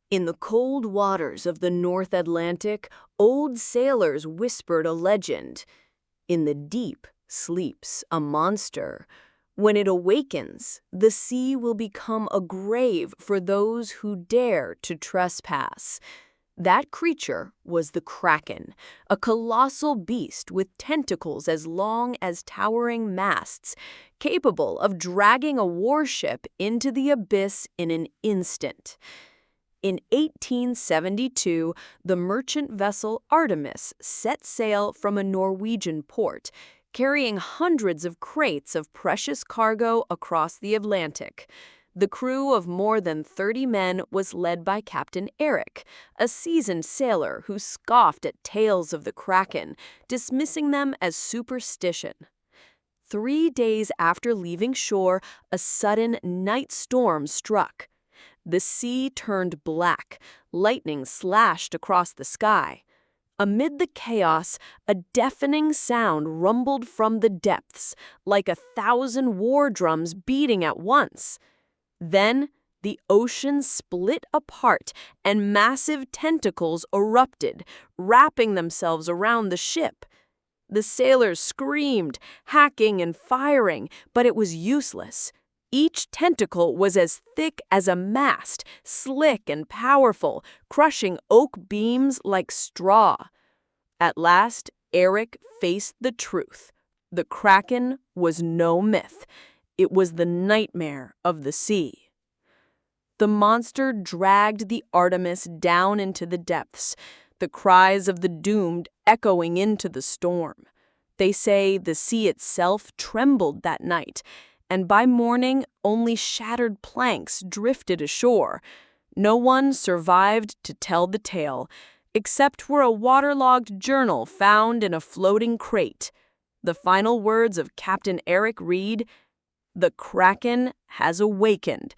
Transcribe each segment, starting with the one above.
In the cold waters of the North Atlantic, old sailors whispered a legend. In the deep sleeps a monster. When it awakens, the sea will become a grave for those who dare to trespass. That creature was the Kraken, a colossal beast with tentacles as long as towering masts, capable of dragging a warship into the abyss in an instant. In 1872, the merchant vessel Artemis set sail from a Norwegian port, carrying hundreds of crates of precious cargo across the Atlantic. The crew of more than 30 men was led by Captain Eric, a seasoned sailor who scoffed at tales of the Kraken, dismissing them as superstition. 3 days after leaving shore, a sudden night storm struck. The sea turned black, lightning slashed across the sky. Amid the chaos, a deafening sound rumbled from the depths, like 1,000 war drums beating at once. Then, the ocean split apart and massive tentacles erupted, wrapping themselves around the ship. The sailors screamed, hacking and firing, but it was useless. Each tentacle was as thick as a mast, slick and powerful, crushing oak beams like straw. At last, Eric faced the truth. The Kraken was no myth. It was the nightmare of the sea. The monster dragged the Artemis down into the depths, the cries of the doomed echoing into the storm. They say the sea itself trembled that night, and by morning only shattered planks drifted ashore. No one survived to tell the tale, except for a waterlogged journal found in a floating crate. The final words of Captain Eric read, "The Kraken has awakened,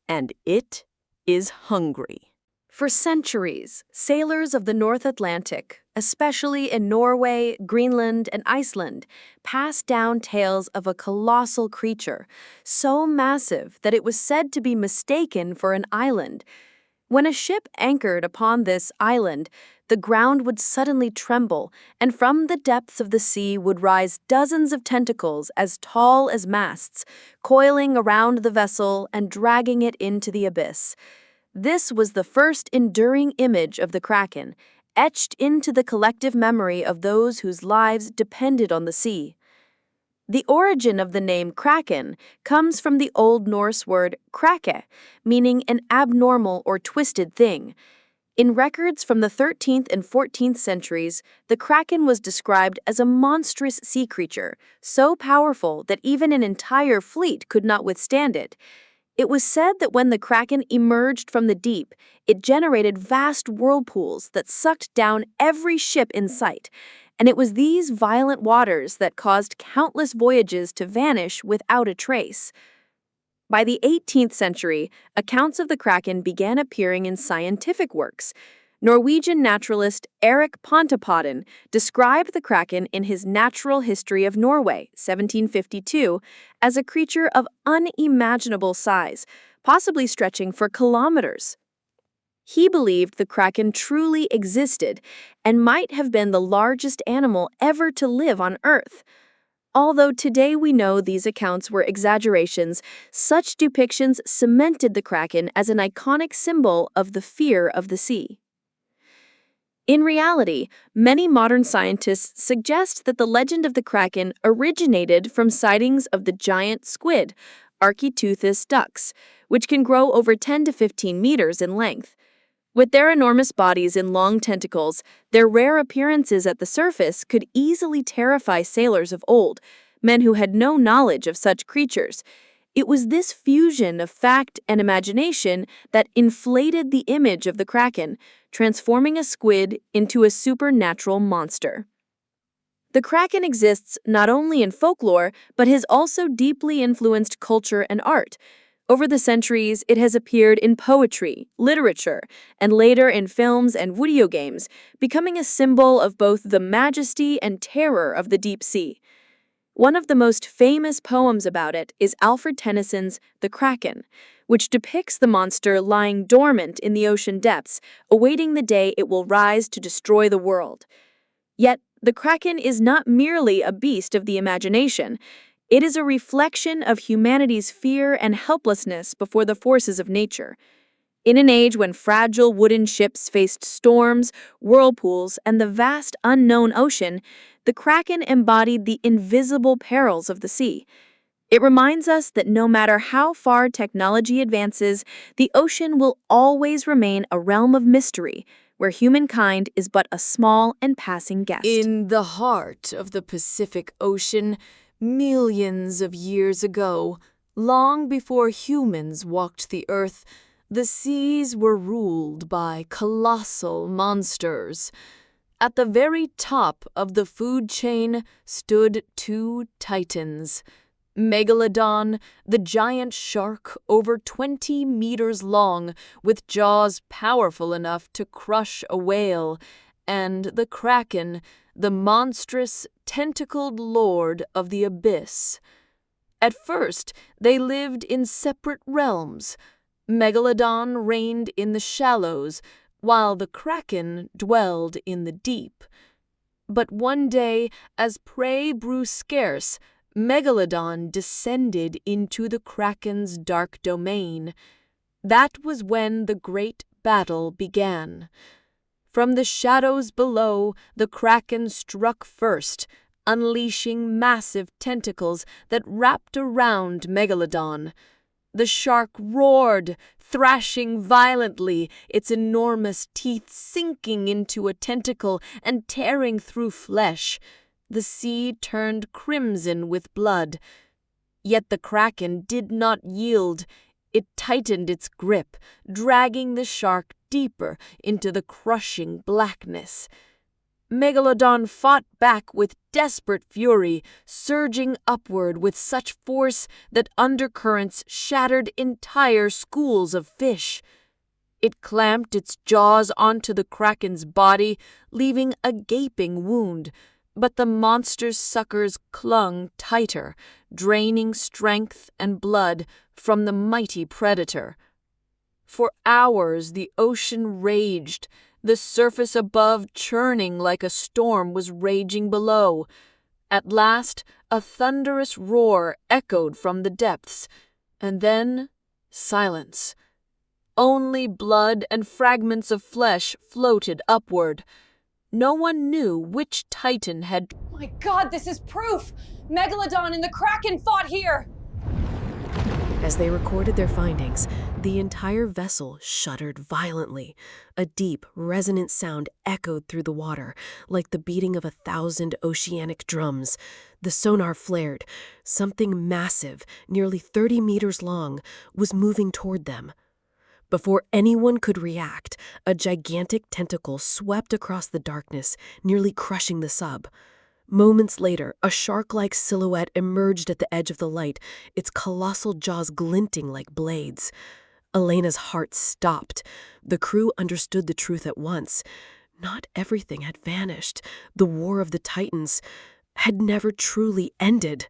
and it is hungry." For centuries, sailors of the North Atlantic, especially in Norway, Greenland, and Iceland, passed down tales of a colossal creature, so massive that it was said to be mistaken for an island. When a ship anchored upon this island, the ground would suddenly tremble, and from the depths of the sea would rise dozens of tentacles as tall as masts, coiling around the vessel and dragging it into the abyss. This was the first enduring image of the Kraken, etched into the collective memory of those whose lives depended on the sea. The origin of the name Kraken comes from the Old Norse word krake, meaning an abnormal or twisted thing. In records from the 13th and 14th centuries, the Kraken was described as a monstrous sea creature, so powerful that even an entire fleet could not withstand it. It was said that when the Kraken emerged from the deep, it generated vast whirlpools that sucked down every ship in sight, and it was these violent waters that caused countless voyages to vanish without a trace. By the 18th century, accounts of the Kraken began appearing in scientific works. Norwegian naturalist Erik Pontoppidan described the Kraken in his Natural History of Norway, 1752, as a creature of unimaginable size, possibly stretching for kilometers. He believed the Kraken truly existed and might have been the largest animal ever to live on Earth. Although today we know these accounts were exaggerations, such depictions cemented the Kraken as an iconic symbol of the fear of the sea. In reality, many modern scientists suggest that the legend of the Kraken originated from sightings of the giant squid, Architeuthis dux, which can grow over 10 to 15 meters in length. With their enormous bodies and long tentacles, their rare appearances at the surface could easily terrify sailors of old, men who had no knowledge of such creatures. It was this fusion of fact and imagination that inflated the image of the Kraken, transforming a squid into a supernatural monster. The Kraken exists not only in folklore, but has also deeply influenced culture and art. Over the centuries, it has appeared in poetry, literature, and later in films and video games, becoming a symbol of both the majesty and terror of the deep sea. One of the most famous poems about it is Alfred Tennyson's The Kraken, which depicts the monster lying dormant in the ocean depths, awaiting the day it will rise to destroy the world. Yet, the Kraken is not merely a beast of the imagination. It is a reflection of humanity's fear and helplessness before the forces of nature. In an age when fragile wooden ships faced storms, whirlpools, and the vast unknown ocean, the Kraken embodied the invisible perils of the sea. It reminds us that no matter how far technology advances, the ocean will always remain a realm of mystery, where humankind is but a small and passing guest. In the heart of the Pacific Ocean, millions of years ago, long before humans walked the earth, the seas were ruled by colossal monsters. At the very top of the food chain stood two titans. Megalodon, the giant shark over 20 meters long, with jaws powerful enough to crush a whale, and the Kraken, the monstrous, tentacled lord of the abyss. At first, they lived in separate realms. Megalodon reigned in the shallows, while the Kraken dwelled in the deep. But one day, as prey grew scarce, Megalodon descended into the Kraken's dark domain. That was when the great battle began. From the shadows below, the Kraken struck first, unleashing massive tentacles that wrapped around Megalodon. The shark roared, thrashing violently, its enormous teeth sinking into a tentacle and tearing through flesh. The sea turned crimson with blood. Yet the Kraken did not yield. It tightened its grip, dragging the shark deeper into the crushing blackness. Megalodon fought back with desperate fury, surging upward with such force that undercurrents shattered entire schools of fish. It clamped its jaws onto the Kraken's body, leaving a gaping wound, but the monster's suckers clung tighter, draining strength and blood from the mighty predator. For hours the ocean raged, the surface above churning like a storm was raging below. At last, a thunderous roar echoed from the depths, and then silence. Only blood and fragments of flesh floated upward. No one knew which titan had... My God, this is proof! Megalodon and the Kraken fought here! As they recorded their findings, the entire vessel shuddered violently. A deep, resonant sound echoed through the water, like the beating of 1,000 oceanic drums. The sonar flared. Something massive, nearly 30 meters long, was moving toward them. Before anyone could react, a gigantic tentacle swept across the darkness, nearly crushing the sub. Moments later, a shark-like silhouette emerged at the edge of the light, its colossal jaws glinting like blades. Elena's heart stopped. The crew understood the truth at once. Not everything had vanished. The war of the Titans had never truly ended.